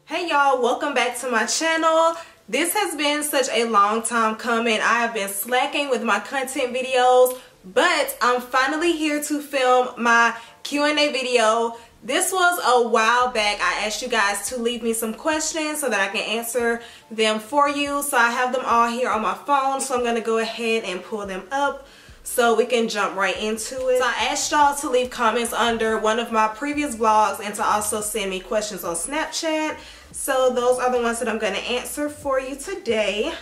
Hey y'all, welcome back to my channel. This has been such a long time coming. I have been slacking with my content videos, but I'm finally here to film my Q&A video. This was a while back. I asked you guys to leave me some questions so that I can answer them for you. So I have them all here on my phone, so I'm going to go ahead and pull them up so we can jump right into it. So I asked y'all to leave comments under one of my previous vlogs and to also send me questions on Snapchat. So those are the ones that I'm going to answer for you today.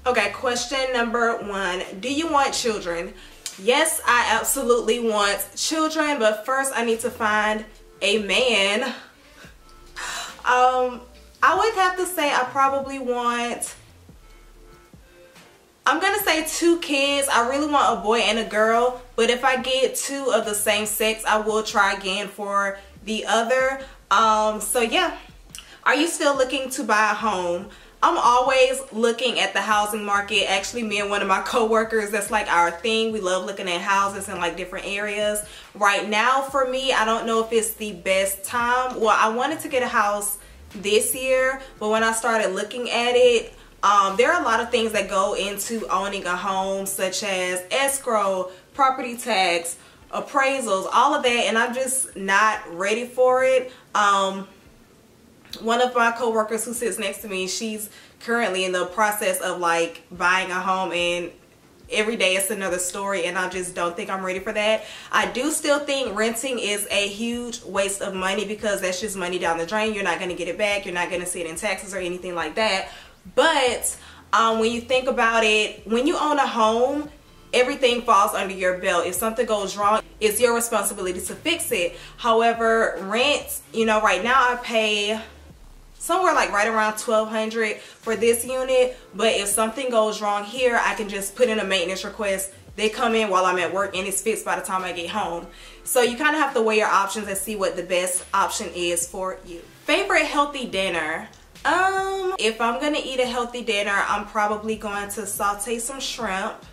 Okay, question number 1. Do you want children? Yes, I absolutely want children, but first I need to find a man. I would have to say I probably want, I'm gonna say 2 kids. I really want a boy and a girl, but if I get 2 of the same sex, I will try again for the other. So yeah. Are you still looking to buy a home? I'm always looking at the housing market. Actually, me and one of my co-workers, that's like our thing. We love looking at houses in like different areas. Right now for me, I don't know if it's the best time. Well, I wanted to get a house this year, but when I started looking at it, there are a lot of things that go into owning a home, such as escrow, property tax, appraisals, all of that, and I'm just not ready for it. One of my co-workers who sits next to me, she's currently in the process of like buying a home, and every day it's another story, and I just don't think I'm ready for that. I do still think renting is a huge waste of money because that's just money down the drain. You're not going to get it back. You're not going to see it in taxes or anything like that. But when you think about it, when you own a home, everything falls under your belt. If something goes wrong, it's your responsibility to fix it. However, rent, you know, right now I pay somewhere like right around $1,200 for this unit, but if something goes wrong here, I can just put in a maintenance request. They come in while I'm at work and it's fixed by the time I get home. So you kind of have to weigh your options and see what the best option is for you. Favorite healthy dinner? If I'm gonna eat a healthy dinner, I'm probably going to saute some shrimp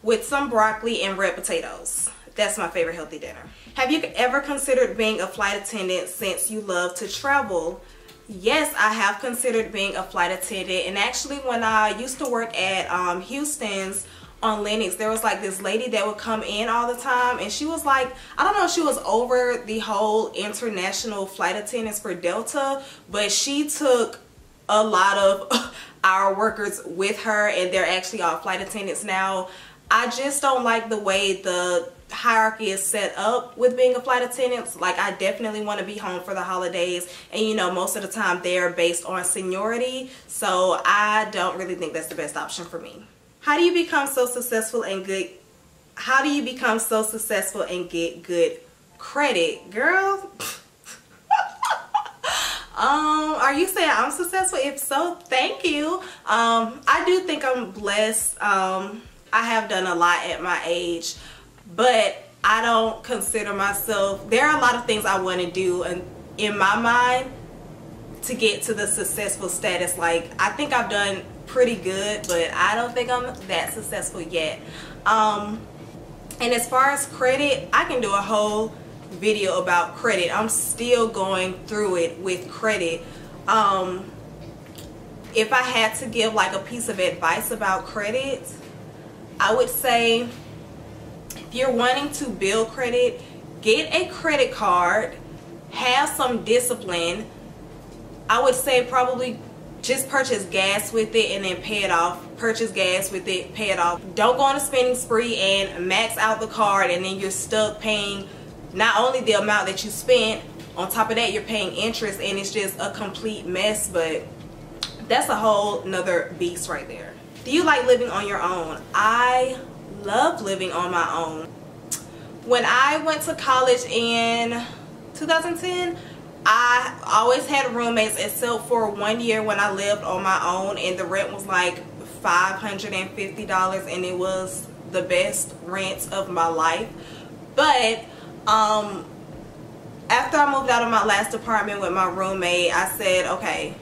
with some broccoli and red potatoes. That's my favorite healthy dinner. Have you ever considered being a flight attendant since you love to travel? Yes, I have considered being a flight attendant, and actually when I used to work at Houston's on Lennox, there was like this lady that would come in all the time, and she was like, I don't know if she was over the whole international flight attendants for Delta, but she took a lot of our workers with her, and they're actually all flight attendants now. I just don't like the way the hierarchy is set up with being a flight attendant. Like, I definitely want to be home for the holidays, and you know, most of the time they're based on seniority, so I don't really think that's the best option for me. How do you become so successful and get good credit, girl? Are you saying I'm successful? If so, thank you. I do think I'm blessed. I have done a lot at my age, but I don't consider myself, there are a lot of things I want to do in my mind to get to the successful status. Like, I think I've done pretty good, but I don't think I'm that successful yet. And as far as credit, I can do a whole video about credit. I'm still going through it with credit. If I had to give like a piece of advice about credit, I would say, if you're wanting to build credit, get a credit card, have some discipline. I would say probably just purchase gas with it and then pay it off. Purchase gas with it, pay it off. Don't go on a spending spree and max out the card, and then you're stuck paying not only the amount that you spent, on top of that you're paying interest, and it's just a complete mess. But that's a whole nother beast right there. Do you like living on your own? I love living on my own. When I went to college in 2010, I always had roommates except for 1 year when I lived on my own, and the rent was like $550, and it was the best rent of my life. But after I moved out of my last apartment with my roommate, I said, okay,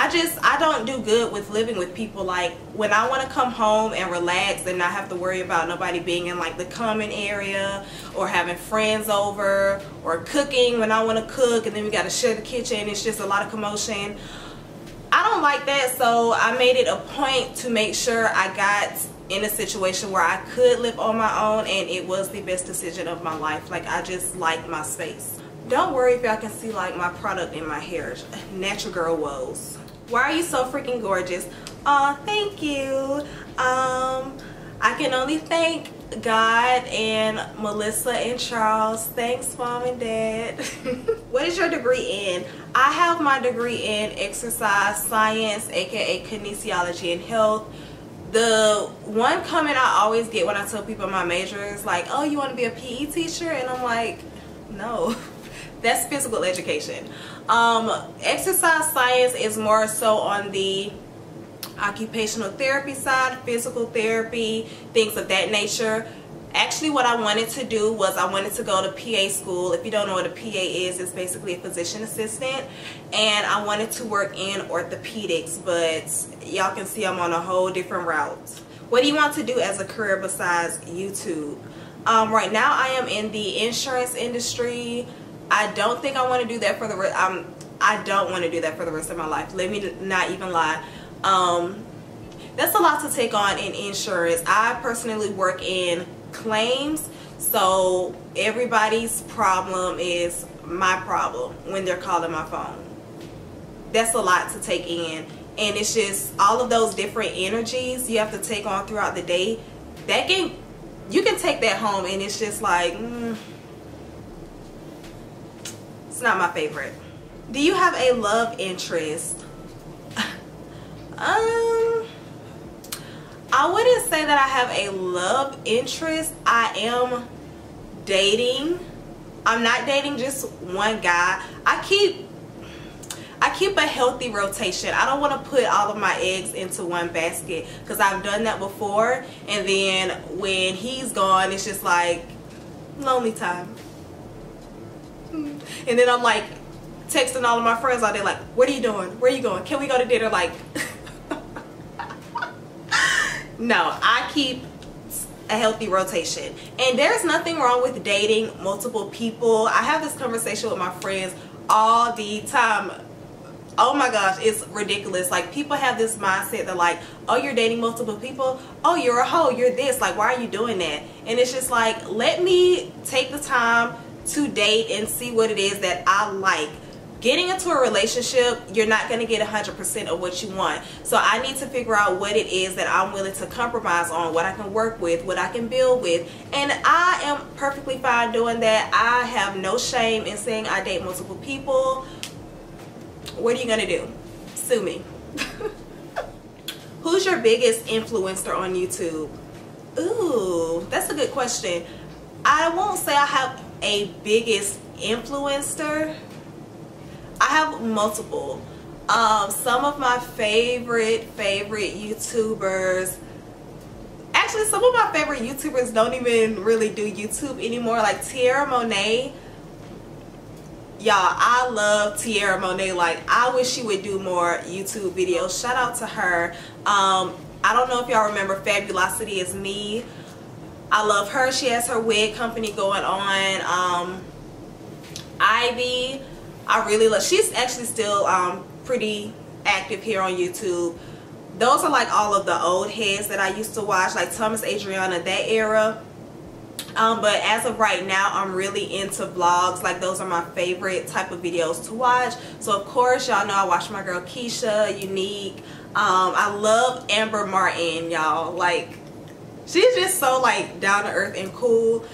I don't do good with living with people. Like when I want to come home and relax and not have to worry about nobody being in like the common area or having friends over or cooking when I want to cook and then we got to share the kitchen. It's just a lot of commotion. I don't like that, so I made it a point to make sure I got in a situation where I could live on my own, and it was the best decision of my life. Like I just like my space. Don't worry if y'all can see like my product in my hair. Natural girl woes. Why are you so freaking gorgeous? Oh, thank you. I can only thank God and Melissa and Charles. Thanks, Mom and Dad. What is your degree in? I have my degree in exercise science, aka kinesiology and health. The one comment I always get when I tell people my major is like, oh, you want to be a PE teacher? And I'm like, no. That's physical education. Exercise science is more so on the occupational therapy side, physical therapy, things of that nature. Actually, what I wanted to do was I wanted to go to PA school. If you don't know what a PA is, it's basically a physician assistant. And I wanted to work in orthopedics, but y'all can see I'm on a whole different route. What do you want to do as a career besides YouTube? Right now, I am in the insurance industry. I don't think I want to do that for the rest. I don't want to do that for the rest of my life. Let me not even lie. That's a lot to take on in insurance. I personally work in claims, so everybody's problem is my problem when they're calling my phone. That's a lot to take in, and it's just all of those different energies you have to take on throughout the day. You can take that home, and it's just like it's not my favorite. Do you have a love interest? I wouldn't say that I have a love interest. I am dating. I'm not dating just one guy. I keep a healthy rotation. I don't want to put all of my eggs into one basket, because I've done that before, and then when he's gone, it's just like lonely time. And then I'm like texting all of my friends all day like, what are you doing? Where are you going? Can we go to dinner? Like no, I keep a healthy rotation, and there's nothing wrong with dating multiple people. I have this conversation with my friends all the time. Oh my gosh, it's ridiculous. Like, people have this mindset that like, oh, you're dating multiple people, oh, you're a hoe, you're this, like, why are you doing that? And it's just like, let me take the time to date and see what it is that I like. Getting into a relationship, you're not going to get 100% of what you want. So I need to figure out what it is that I'm willing to compromise on, what I can work with, what I can build with. And I am perfectly fine doing that. I have no shame in saying I date multiple people. What are you going to do? Sue me. Who's your biggest influencer on YouTube? Ooh, that's a good question. I won't say I have a biggest influencer. I have multiple. Some of my favorite YouTubers, actually some of my favorite YouTubers don't even really do YouTube anymore, like Tierra Monet. Y'all, I love Tierra Monet. Like, I wish she would do more YouTube videos. Shout out to her. I don't know if y'all remember Fabulosity Is Me. I love her. She has her wig company going on. Ivy, I really love. She's actually still pretty active here on YouTube. Those are like all of the old heads that I used to watch, like Thomas Adriana, that era. But as of right now, I'm really into vlogs. Like, those are my favorite type of videos to watch. So of course, y'all know I watch my girl Keisha, Unique. I love Amber Martin, y'all. Like, she's just so like down to earth and cool.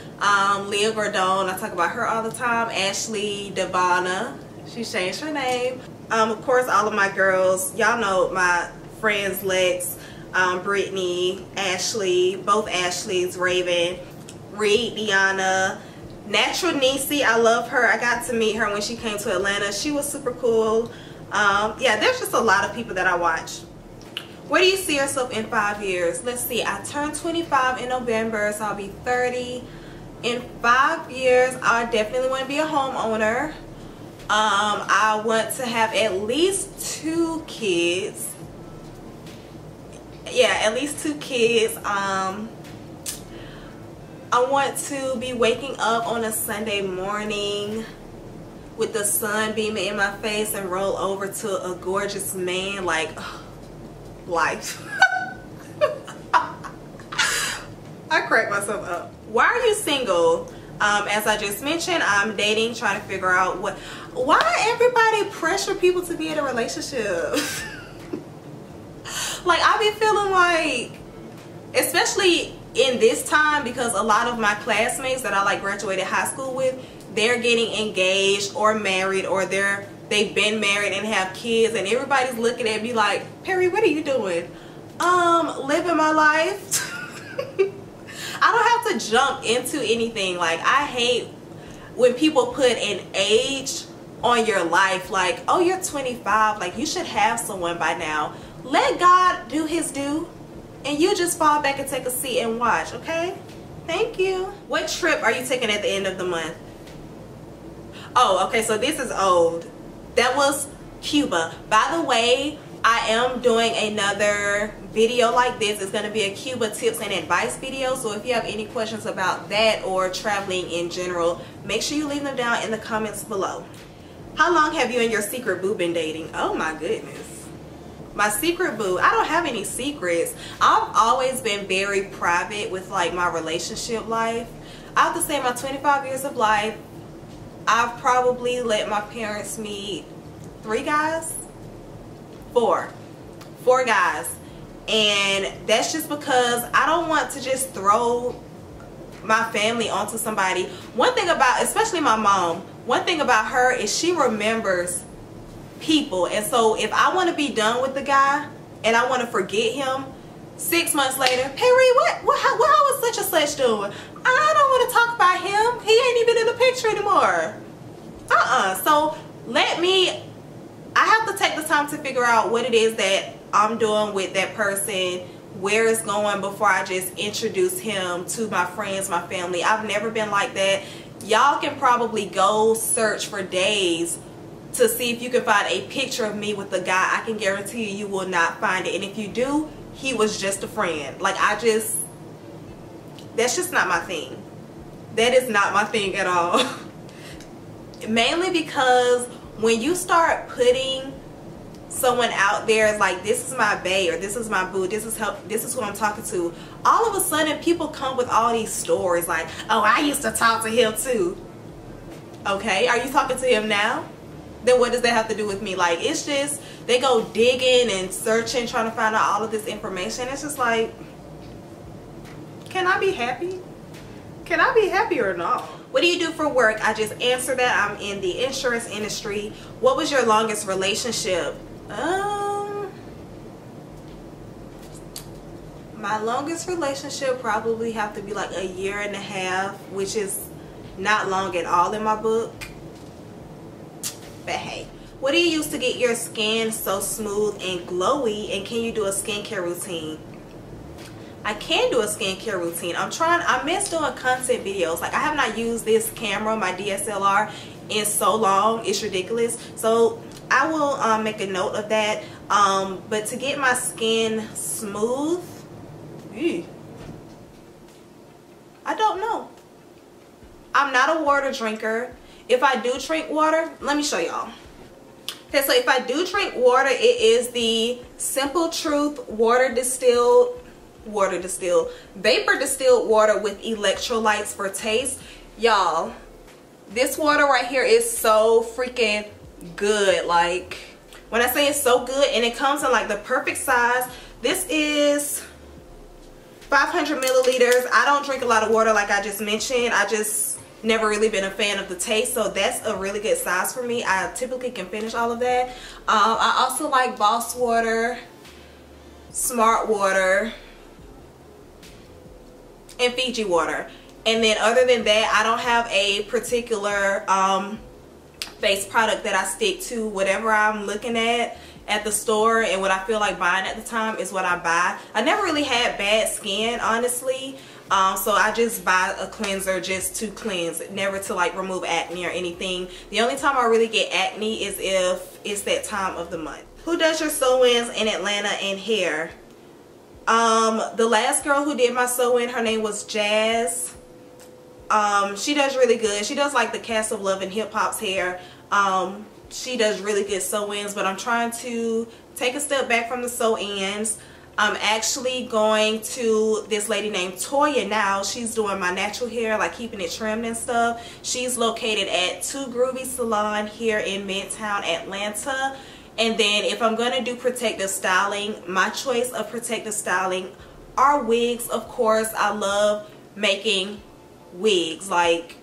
Leah Gordon, I talk about her all the time. Ashley Devana, she changed her name. Of course, all of my girls, y'all know my friends Lex, Brittany, Ashley, both Ashleys, Raven, Reed, Deanna, Natural Nisi. I love her. I got to meet her when she came to Atlanta. She was super cool. Yeah, there's just a lot of people that I watch. Where do you see yourself in 5 years? Let's see, I turned 25 in November, so I'll be 30. In 5 years, I definitely want to be a homeowner. I want to have at least 2 kids. Yeah, at least 2 kids. I want to be waking up on a Sunday morning with the sun beaming in my face and roll over to a gorgeous man. Like, life. I crack myself up. Why are you single? As I just mentioned, I'm dating, trying to figure out why everybody pressure people to be in a relationship. Like, I be feeling like, especially in this time, because a lot of my classmates that I like graduated high school with, they're getting engaged or married, or they've been married and have kids, and everybody's looking at me like, Perri, what are you doing? Living my life. I don't have to jump into anything. Like, I hate when people put an age on your life, like, oh, you're 25, like you should have someone by now. Let God do his due, and you just fall back and take a seat and watch, okay? Thank you. What trip are you taking at the end of the month? Oh, okay, so this is old. That was Cuba. By the way, I am doing another video like this. It's going to be a Cuba tips and advice video. So if you have any questions about that or traveling in general, make sure you leave them down in the comments below. How long have you and your secret boo been dating? Oh my goodness. My secret boo, I don't have any secrets. I've always been very private with like my relationship life. I have to say, my 25 years of life, I've probably let my parents meet 3 guys? 4 guys. And that's just because I don't want to just throw my family onto somebody. One thing about, especially my mom, one thing about her is she remembers people. And so if I want to be done with the guy and I want to forget him, 6 months later, Perri, how was such and such doing? I don't want to talk about him. He ain't even in the picture anymore. So I have to take the time to figure out what it is that I'm doing with that person, where it's going, before I just introduce him to my friends, my family. I've never been like that. Y'all can probably go search for days to see if you can find a picture of me with the guy. I can guarantee you will not find it. And if you do, he was just a friend. Like, that's just not my thing. That is not my thing at all. Mainly because when you start putting someone out there as like, this is my bae, or this is my boo, this is who I'm talking to, all of a sudden people come with all these stories like, oh, I used to talk to him too. Okay, are you talking to him now? Then what does that have to do with me? Like, it's just, they go digging and searching, trying to find out all of this information. It's just like, can I be happy? Can I be happy or not? What do you do for work? I just answered that. I'm in the insurance industry. What was your longest relationship? My longest relationship probably have to be like 1.5 years, which is not long at all in my book. But hey, what do you use to get your skin so smooth and glowy, and can you do a skincare routine? I can do a skincare routine. I miss doing content videos. Like, I have not used this camera, my DSLR, in so long. It's ridiculous. So I will make a note of that. But to get my skin smooth, I don't know. I'm not a water drinker. If I do drink water, let me show y'all. Okay, so if I do drink water, it is the Simple Truth vapor distilled water with electrolytes for taste. Y'all, this water right here is so freaking good. Like, when I say it's so good, and it comes in like the perfect size. This is 500 milliliters. I don't drink a lot of water, like I just mentioned. I just never really been a fan of the taste, so that's a really good size for me. I typically can finish all of that. I also like Boss Water, Smart Water, and Fiji water. And then other than that, I don't have a particular face product that I stick to. Whatever I'm looking at the store and what I feel like buying at the time is what I buy. I never really had bad skin, honestly. So I just buy a cleanser just to cleanse, never to like remove acne or anything. The only time I really get acne is if it's that time of the month. Who does your sew-ins in Atlanta and hair? The last girl who did my sew-in, her name was Jazz. She does really good. She does like the Cast of Love and Hip Hop's hair. She does really good sew-ins, but I'm trying to take a step back from the sew-ins. I'm actually going to this lady named Toya now. She's doing my natural hair, like keeping it trimmed and stuff. She's located at 2 Groovy Salon here in Midtown Atlanta. And then if I'm going to do protective styling, my choice of protective styling are wigs, of course. I love making wigs. Like,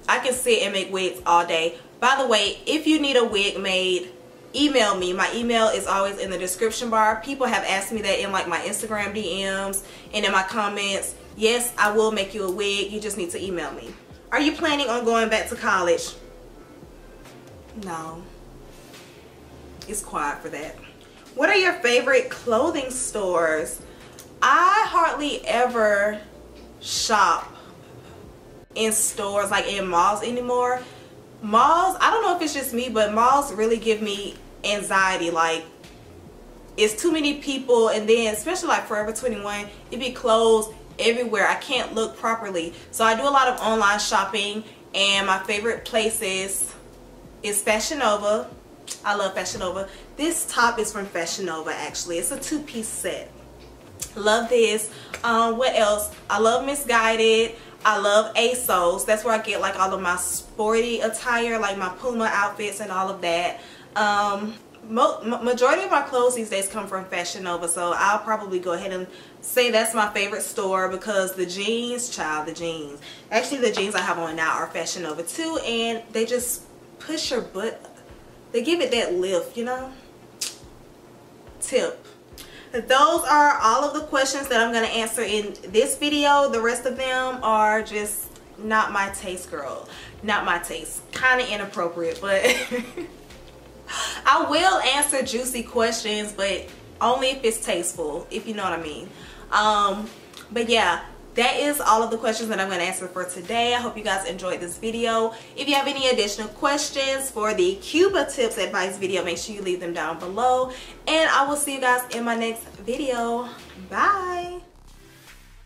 I can sit and make wigs all day. By the way, if you need a wig made, email me. My email is always in the description bar. People have asked me that in like my Instagram DMs and in my comments. Yes, I will make you a wig. You just need to email me. Are you planning on going back to college? No. It's quiet for that. What are your favorite clothing stores? I hardly ever shop in stores, like in malls anymore. Malls, I don't know if it's just me, but malls really give me anxiety. Like, it's too many people, and then especially like Forever 21, it be closed everywhere. I can't look properly. So I do a lot of online shopping, and my favorite places is Fashion Nova. I love Fashion Nova. This top is from Fashion Nova actually. It's a 2-piece set. Love this. What else? I love Misguided. I love ASOS. That's where I get like all of my sporty attire, like my Puma outfits and all of that. Majority of my clothes these days come from Fashion Nova, so I'll probably go ahead and say that's my favorite store, because the jeans, child, the jeans. Actually, the jeans I have on now are Fashion Nova too, and they just push your butt. They give it that lift, you know. Tip. Those are all of the questions that I'm going to answer in this video. The rest of them are just not my taste, girl. Not my taste. Kind of inappropriate, but I will answer juicy questions, but only if it's tasteful, if you know what I mean. But yeah, that is all of the questions that I'm going to answer for today. I hope you guys enjoyed this video. If you have any additional questions for the Cuba tips advice video, make sure you leave them down below. And I will see you guys in my next video. Bye.